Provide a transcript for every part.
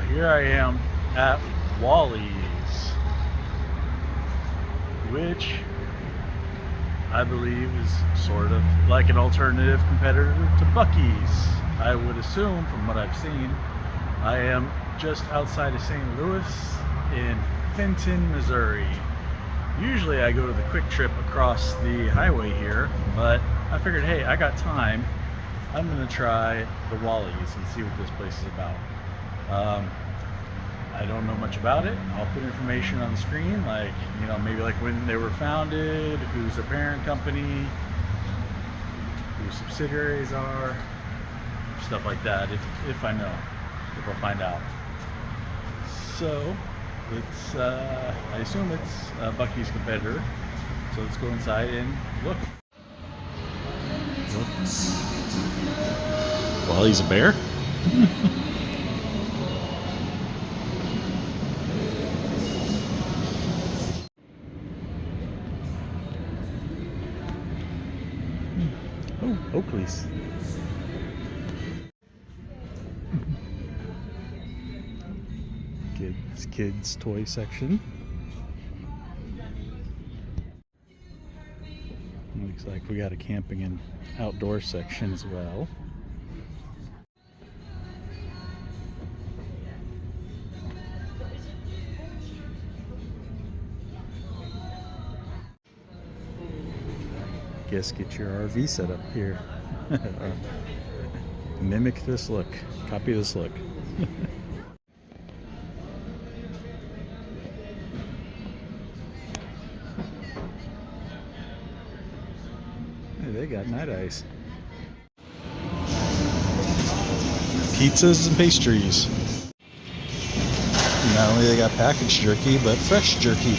here I am at Wally's, which I believe is sort of like an alternative competitor to Buc-ee's. I would assume, from what I've seen. I am just outside of St. Louis in Fenton, Missouri. Usually I go to the quick trip across the highway here, but I figured, hey, I got time. I'm gonna try the Wally's and see what this place is about. I don't know much about it. I'll put information on the screen, like, you know, maybe like when they were founded, who's the parent company, who subsidiaries are, stuff like that, if I know, if I'll find out. So it's I assume it's Buc-ee's competitor, so let's go inside and look. Wally's a bear? Oh, Oakley's. Kids toy section. Looks like we got a camping and outdoor section as well. Guess get your RV set up here. Mimic this look. Copy this look. Hey, they got night ice. Pizzas and pastries. Not only they got packaged jerky, but fresh jerky.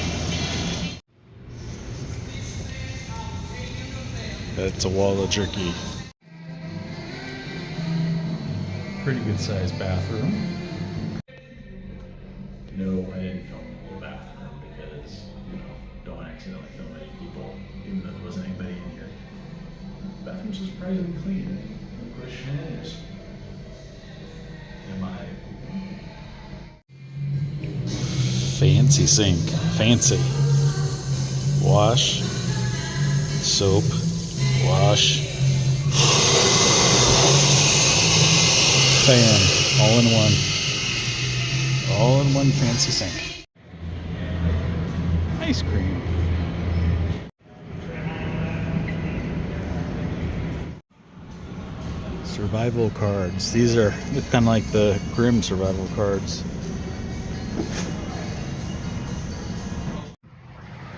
That's a wall of jerky. Pretty good sized bathroom. No, I didn't film the whole bathroom because, you know, don't accidentally film any people, even though there wasn't anybody in here. The bathroom's surprisingly clean. The question is, am I? Fancy sink. Fancy. Wash. Soap. Wash. Fan. All in one. All in one fancy sink. Ice cream. Survival cards. These are kind of like the Grim survival cards.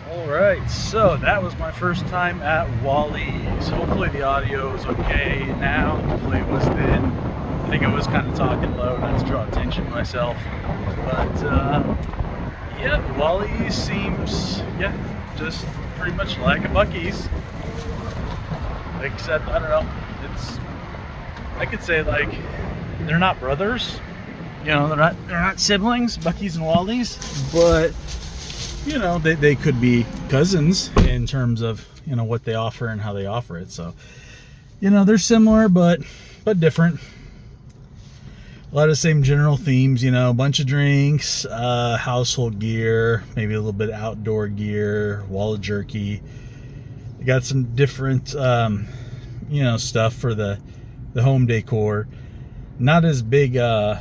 Alright, so that was my first time at Wally's. Hopefully the audio is okay now. Hopefully it was then. I think I was kind of talking low, not to draw attention to myself. But yeah, Wally's seems, yeah, just pretty much like a Buc-ee's. Except, I don't know, it's, I could say, like, they're not brothers. You know, they're not siblings, Buc-ee's and Wally's, but you know, they could be cousins in terms of, you know, what they offer and how they offer it. So, you know, they're similar but different. A lot of the same general themes, you know, a bunch of drinks, household gear, maybe a little bit of outdoor gear, wall of jerky. They got some different you know, stuff for the home decor. Not as big of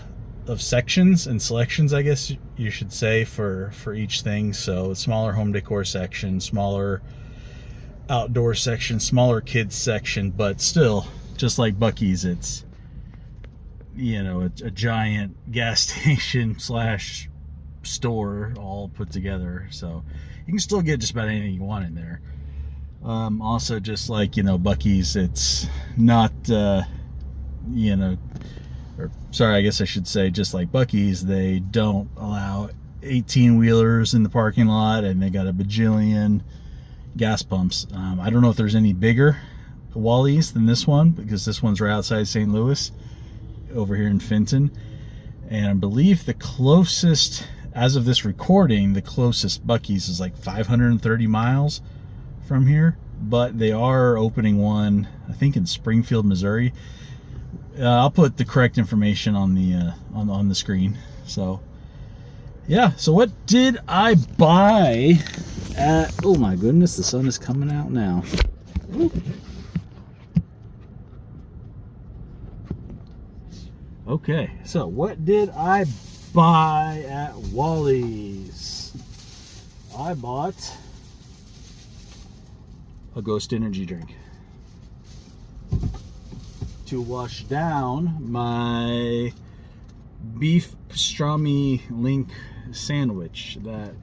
sections and selections, I guess you should say, for each thing. So smaller home decor section, smaller outdoor section, smaller kids section, but still, just like Buc-ee's, it's, you know, a giant gas station slash store all put together. So you can still get just about anything you want in there. Also, just like, you know, Buc-ee's, it's not you know, or sorry, I guess I should say, just like Buc-ee's, they don't allow 18-wheelers in the parking lot, and they got a bajillion gas pumps. I don't know if there's any bigger Wally's than this one, because this one's right outside St. Louis, over here in Fenton. And I believe the closest, as of this recording, the closest Buc-ee's is like 530 miles from here. But they are opening one, I think, in Springfield, Missouri. I'll put the correct information on the screen, So yeah, so what did I buy at, oh my goodness, the sun is coming out now. Woo. Okay, so what did I buy at Wally's? I bought a Ghost energy drink to wash down my beef pastrami link sandwich that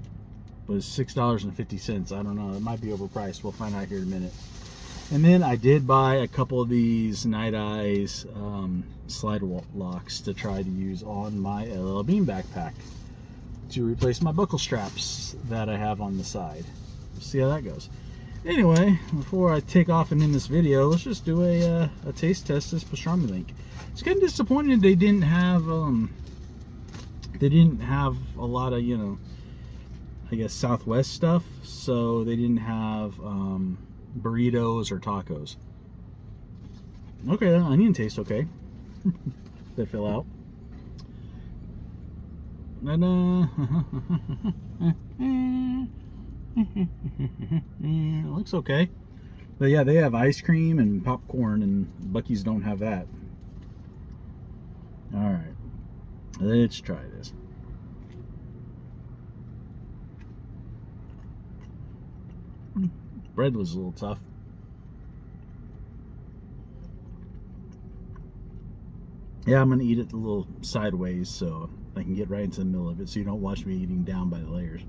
was $6.50. I don't know, it might be overpriced. We'll find out here in a minute. And then I did buy a couple of these Night Eyes slide locks to try to use on my LL Bean backpack to replace my buckle straps that I have on the side. We'll see how that goes. Anyway, before I take off and end this video, let's just do a taste test this pastrami link. It's kind of disappointed they didn't have a lot of, you know, I guess Southwest stuff, so they didn't have burritos or tacos. Okay, the onion tastes okay. They fill out. It looks okay. But yeah, they have ice cream and popcorn, and Buc-ee's don't have that. Alright, let's try this. Bread was a little tough. Yeah, I'm going to eat it a little sideways so I can get right into the middle of it, so you don't watch me eating down by the layers.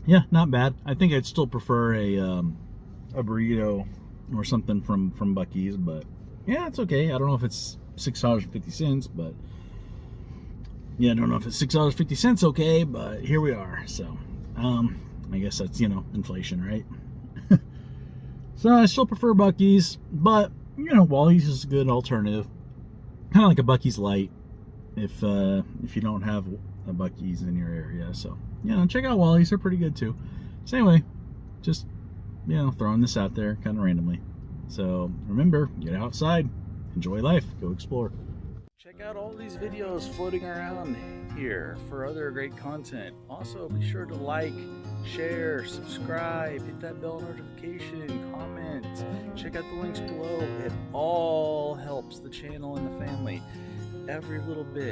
Yeah, not bad. I think I'd still prefer a burrito or something from Buc-ee's, but yeah, it's okay. I don't know if it's $6.50, but yeah, I don't know if it's $6.50 okay, but here we are. So I guess that's, you know, inflation, right? So I still prefer Buc-ee's, but you know, Wally's is a good alternative, kind of like a Buc-ee's light if you don't have a Buc-ee's in your area. So you know, check out Wally's, they're pretty good too. So anyway, just, you know, throwing this out there kind of randomly. So remember, get outside, enjoy life, go explore. Check out all these videos floating around here for other great content. Also, be sure to like, share, subscribe, hit that bell notification, comment, check out the links below. It all helps the channel and the family. Every little bit.